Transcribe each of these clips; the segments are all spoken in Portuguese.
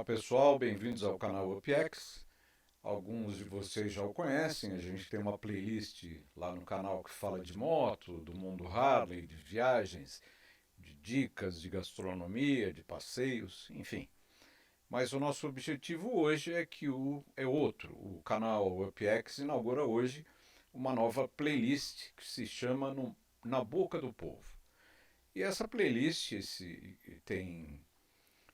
Olá pessoal, bem-vindos ao canal UpX. Alguns de vocês já o conhecem, a gente tem uma playlist lá no canal que fala de moto, do mundo Harley, de viagens, de dicas de gastronomia, de passeios, enfim. Mas o nosso objetivo hoje é que é outro. O canal UpX inaugura hoje uma nova playlist que se chama Na Boca do Povo. E essa playlist tem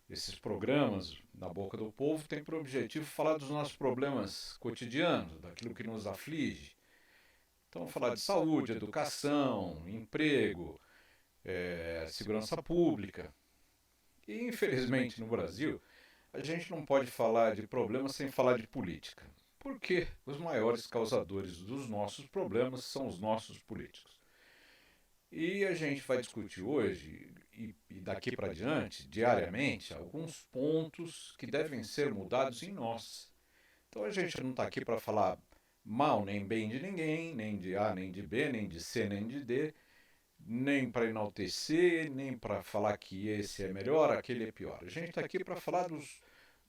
esses programas na boca do povo têm por objetivo falar dos nossos problemas cotidianos, daquilo que nos aflige. Então, falar de saúde, educação, emprego, segurança pública. E, infelizmente, no Brasil, a gente não pode falar de problemas sem falar de política. Porque os maiores causadores dos nossos problemas são os nossos políticos. E a gente vai discutir hoje e daqui para diante, diariamente, alguns pontos que devem ser mudados em nós. Então a gente não está aqui para falar mal nem bem de ninguém, nem de A, nem de B, nem de C, nem de D, nem para enaltecer, nem para falar que esse é melhor, aquele é pior. A gente está aqui para falar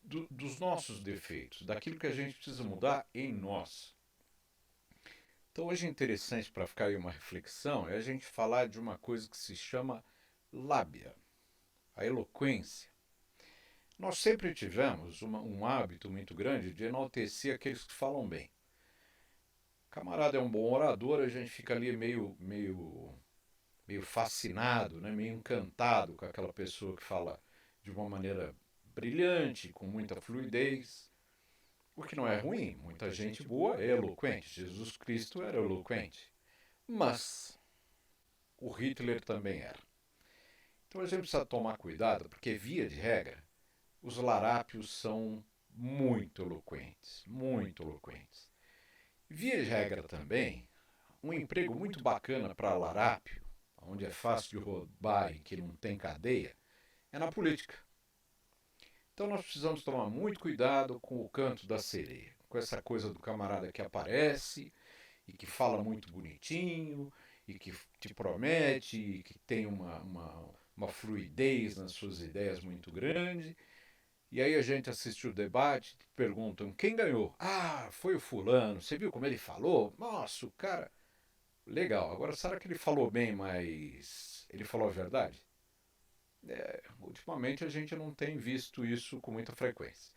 dos nossos defeitos, daquilo que a gente precisa mudar em nós. Então hoje é interessante para ficar aí uma reflexão é a gente falar de uma coisa que se chama lábia, a eloquência. Nós sempre tivemos um hábito muito grande de enaltecer aqueles que falam bem. O camarada é um bom orador, a gente fica ali meio fascinado, né? Meio encantado com aquela pessoa que fala de uma maneira brilhante, com muita fluidez. O que não é ruim, muita gente boa é eloquente. Jesus Cristo era eloquente. Mas o Hitler também era. Então a gente precisa tomar cuidado, porque, via de regra, os larápios são muito eloquentes, muito eloquentes. Via de regra também, um emprego muito bacana para larápio, onde é fácil de roubar e que não tem cadeia, é na política. Então nós precisamos tomar muito cuidado com o canto da sereia, com essa coisa do camarada que aparece e que fala muito bonitinho e que te promete e que tem uma fluidez nas suas ideias muito grande. E aí a gente assiste o debate, perguntam quem ganhou? Ah, foi o fulano. Você viu como ele falou? Nossa, o cara. Legal. Agora, será que ele falou bem, mas ele falou a verdade? Ultimamente a gente não tem visto isso com muita frequência.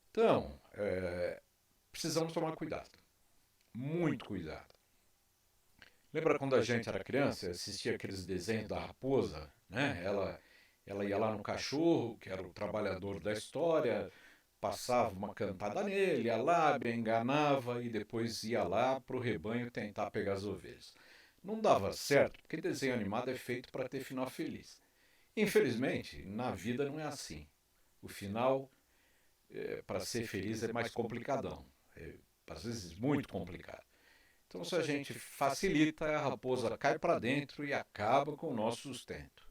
Então, precisamos tomar cuidado. Muito cuidado. Lembra quando a gente era criança, assistia aqueles desenhos da raposa, né? Ela ia lá no cachorro, que era o trabalhador da história, passava uma cantada nele, a lábia, enganava e depois ia lá para o rebanho tentar pegar as ovelhas. Não dava certo, porque desenho animado é feito para ter final feliz. Infelizmente, na vida não é assim. O final, para ser feliz, é mais complicadão. Às vezes muito complicado. Então, se a gente facilita, a raposa cai para dentro e acaba com o nosso sustento.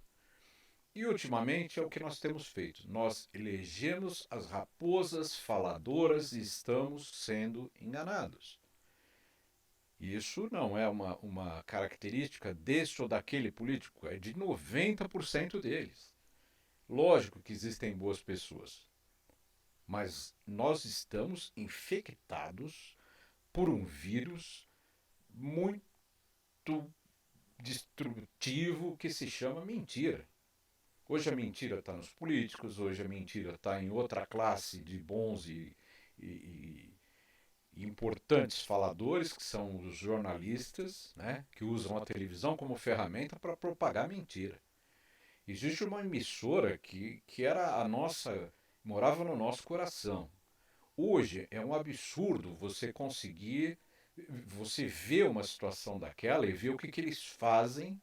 E ultimamente é o que nós temos feito. Nós elegemos as raposas faladoras e estamos sendo enganados. Isso não é uma característica deste ou daquele político, é de 90% deles. Lógico que existem boas pessoas, mas nós estamos infectados por um vírus muito destrutivo que se chama mentira. Hoje a mentira está nos políticos, hoje a mentira está em outra classe de bons e importantes faladores, que são os jornalistas, né, que usam a televisão como ferramenta para propagar mentira. Existe uma emissora que era a nossa, morava no nosso coração. Hoje é um absurdo você ver uma situação daquela e ver o que eles fazem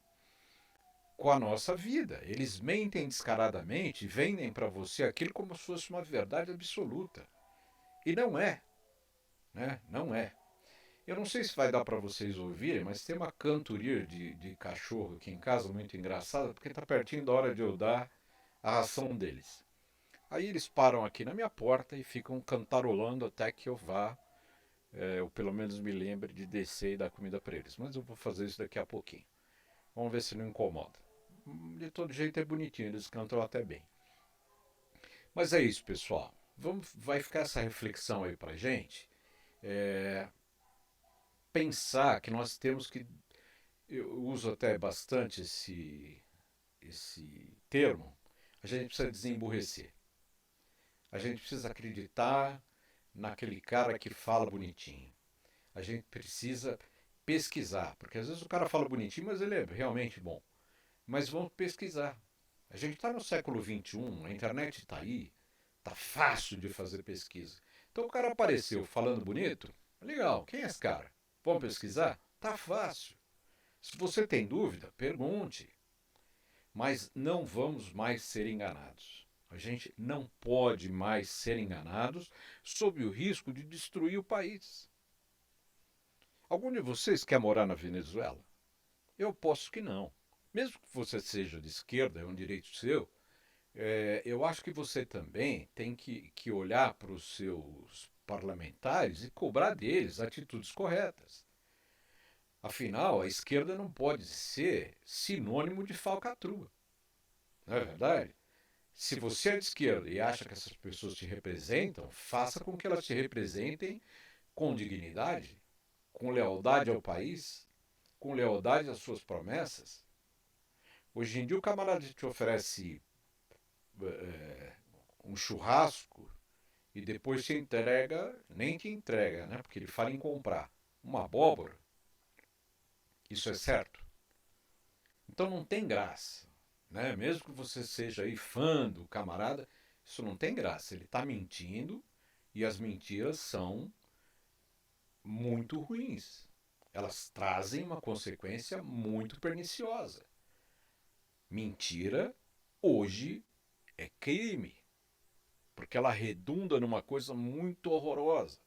com a nossa vida. Eles mentem descaradamente, vendem para você aquilo como se fosse uma verdade absoluta. E não é, né? Não é. Eu não sei se vai dar para vocês ouvirem, mas tem uma cantoria de cachorro aqui em casa muito engraçada, porque está pertinho da hora de eu dar a ração deles. Aí eles param aqui na minha porta e ficam cantarolando até que eu vá, eu pelo menos me lembre de descer e dar comida para eles. Mas eu vou fazer isso daqui a pouquinho. Vamos ver se não incomoda. De todo jeito é bonitinho, eles cantam até bem. Mas é isso, pessoal. Vai ficar essa reflexão aí pra gente. É, pensar que nós temos que. Eu uso até bastante esse termo. A gente precisa desemburrecer. A gente precisa acreditar naquele cara que fala bonitinho. A gente precisa pesquisar, porque às vezes o cara fala bonitinho, mas ele é realmente bom. Mas vamos pesquisar. A gente está no século XXI, a internet está aí, está fácil de fazer pesquisa. Então o cara apareceu falando bonito, legal, quem é esse cara? Vamos pesquisar? Tá fácil. Se você tem dúvida, pergunte. Mas não vamos mais ser enganados. A gente não pode mais ser enganados sob o risco de destruir o país. Algum de vocês quer morar na Venezuela? Eu posso que não. Mesmo que você seja de esquerda, é um direito seu, eu acho que você também tem que olhar para os seus parlamentares e cobrar deles atitudes corretas. Afinal, a esquerda não pode ser sinônimo de falcatrua, não é verdade? Se você é de esquerda e acha que essas pessoas te representam, faça com que elas te representem com dignidade, com lealdade ao país, com lealdade às suas promessas. Hoje em dia o camarada te oferece um churrasco e depois te entrega, nem te entrega, né? Porque ele fala em comprar uma abóbora. Isso é certo? Então não tem graça, né? Mesmo que você seja aí fã do camarada, isso não tem graça. Ele está mentindo e as mentiras são muito ruins. Elas trazem uma consequência muito perniciosa. Mentira hoje é crime, porque ela redunda numa coisa muito horrorosa.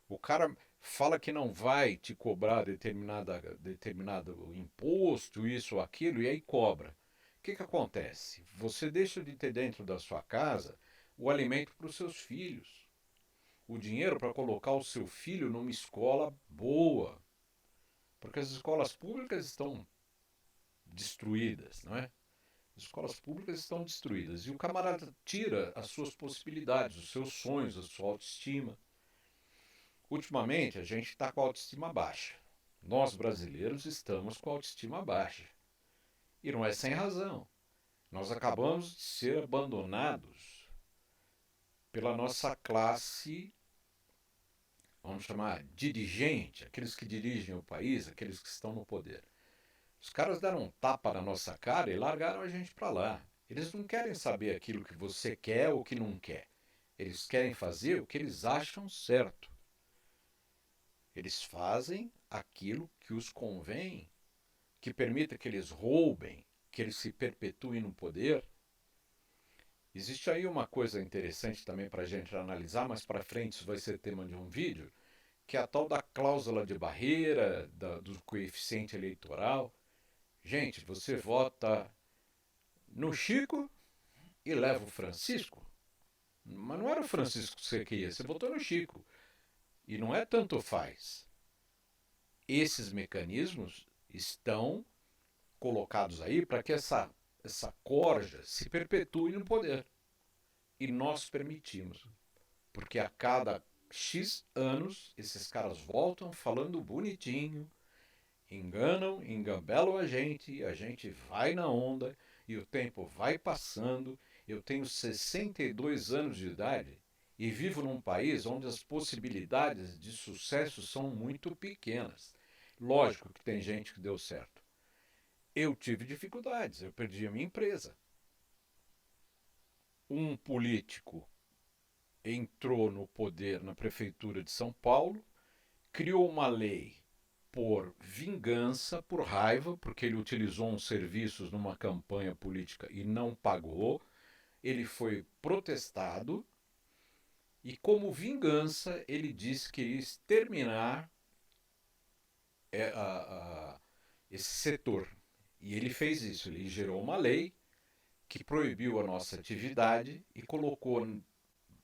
O cara fala que não vai te cobrar determinado imposto, isso ou aquilo, e aí cobra. O que acontece? Você deixa de ter dentro da sua casa o alimento para os seus filhos, o dinheiro para colocar o seu filho numa escola boa, porque as escolas públicas estão destruídas, não é? As escolas públicas estão destruídas e o camarada tira as suas possibilidades, os seus sonhos, a sua autoestima. Ultimamente, a gente está com a autoestima baixa. Nós brasileiros estamos com a autoestima baixa. E não é sem razão. Nós acabamos de ser abandonados pela nossa classe, vamos chamar, dirigente, aqueles que dirigem o país, aqueles que estão no poder. Os caras deram um tapa na nossa cara e largaram a gente para lá. Eles não querem saber aquilo que você quer ou que não quer. Eles querem fazer o que eles acham certo. Eles fazem aquilo que os convém, que permita que eles roubem, que eles se perpetuem no poder. Existe aí uma coisa interessante também para a gente analisar, mas para frente isso vai ser tema de um vídeo, que é a tal da cláusula de barreira, do coeficiente eleitoral. Gente, você vota no Chico e leva o Francisco, mas não era o Francisco que você queria, você votou no Chico. E não é tanto faz. Esses mecanismos estão colocados aí para que essa corja se perpetue no poder. E nós permitimos. Porque a cada X anos, esses caras voltam falando bonitinho, enganam, engambelam a gente vai na onda e o tempo vai passando. Eu tenho 62 anos de idade e vivo num país onde as possibilidades de sucesso são muito pequenas. Lógico que tem gente que deu certo. Eu tive dificuldades, eu perdi a minha empresa. Um político entrou no poder na prefeitura de São Paulo, criou uma lei por vingança, por raiva, porque ele utilizou uns serviços numa campanha política e não pagou. Ele foi protestado e, como vingança, ele disse que iria exterminar é, a, a, esse setor. E ele fez isso, ele gerou uma lei que proibiu a nossa atividade e colocou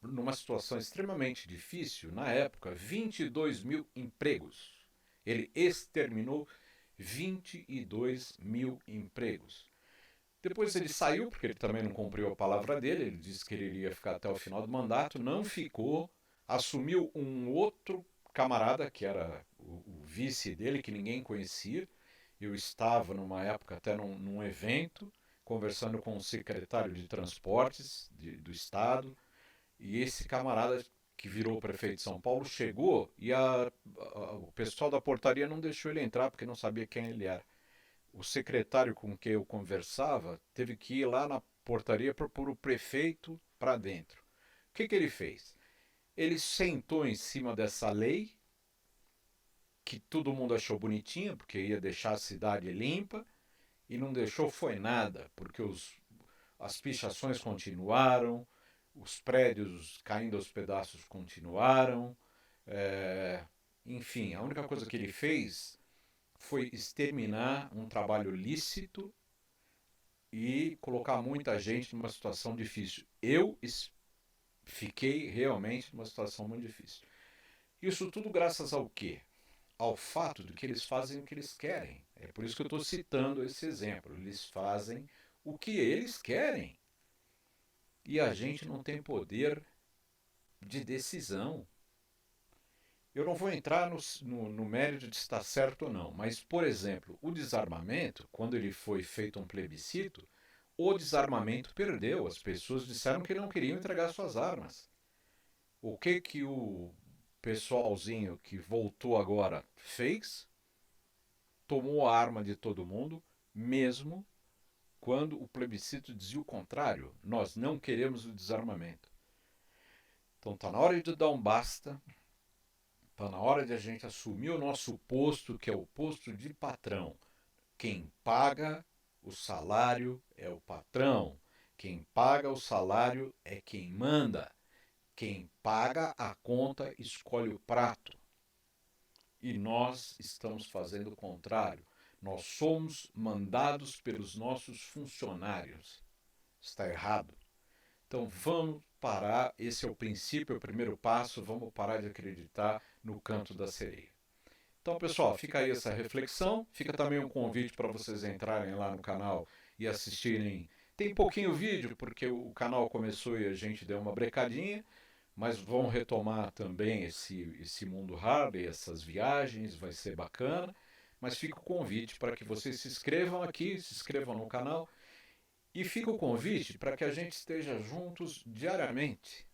numa situação extremamente difícil, na época, 22 mil empregos. Ele exterminou 22 mil empregos. Depois ele saiu, porque ele também não cumpriu a palavra dele, ele disse que ele iria ficar até o final do mandato, não ficou, assumiu um outro camarada, que era o vice dele, que ninguém conhecia. Eu estava, numa época, até num evento, conversando com o secretário de Transportes do Estado, e esse camarada que virou prefeito de São Paulo chegou e o pessoal da portaria não deixou ele entrar porque não sabia quem ele era. O secretário com quem eu conversava teve que ir lá na portaria para pôr o prefeito para dentro. O que ele fez? Ele sentou em cima dessa lei, que todo mundo achou bonitinha, porque ia deixar a cidade limpa, e não deixou foi nada, porque as pichações continuaram, os prédios caindo aos pedaços continuaram. É, enfim, a única coisa que ele fez foi exterminar um trabalho lícito e colocar muita gente numa situação difícil. Eu fiquei realmente numa situação muito difícil. Isso tudo graças ao quê? Ao fato de que eles fazem o que eles querem. É por isso que eu estou citando esse exemplo. Eles fazem o que eles querem. E a gente não tem poder de decisão. Eu não vou entrar no mérito de se está certo ou não, mas, por exemplo, o desarmamento, quando ele foi feito um plebiscito, o desarmamento perdeu. As pessoas disseram que não queriam entregar suas armas. O que o pessoalzinho que voltou agora fez? Tomou a arma de todo mundo, mesmo quando o plebiscito dizia o contrário. Nós não queremos o desarmamento. Então está na hora de dar um basta. Está na hora de a gente assumir o nosso posto, que é o posto de patrão. Quem paga o salário é o patrão. Quem paga o salário é quem manda. Quem paga a conta escolhe o prato. E nós estamos fazendo o contrário. Nós somos mandados pelos nossos funcionários. Está errado. Então vamos parar, esse é o princípio, é o primeiro passo, vamos parar de acreditar no canto da sereia. Então, pessoal, fica aí essa reflexão, fica também um convite para vocês entrarem lá no canal e assistirem. Tem pouquinho vídeo, porque o canal começou e a gente deu uma brecadinha, mas vão retomar também esse mundo Harley, essas viagens, vai ser bacana. Mas fica o convite para que vocês se inscrevam aqui, se inscrevam no canal, e fica o convite para que a gente esteja juntos diariamente.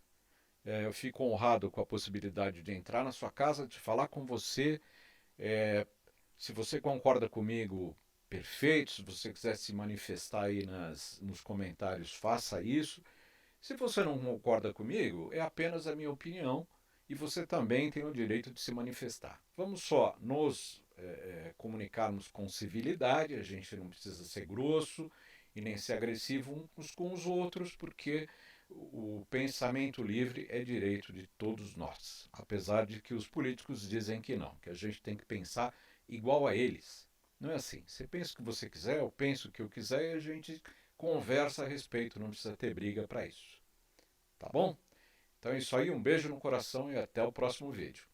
Eu fico honrado com a possibilidade de entrar na sua casa, de falar com você. Se você concorda comigo, perfeito. Se você quiser se manifestar aí nos comentários, faça isso. Se você não concorda comigo, é apenas a minha opinião e você também tem o direito de se manifestar. Vamos só nos comunicarmos com civilidade, a gente não precisa ser grosso e nem ser agressivo uns com os outros, porque o pensamento livre é direito de todos nós, apesar de que os políticos dizem que não, que a gente tem que pensar igual a eles. Não é assim. Você pensa o que você quiser, eu penso o que eu quiser e a gente conversa a respeito, não precisa ter briga para isso. Tá bom? Então é isso aí, um beijo no coração e até o próximo vídeo.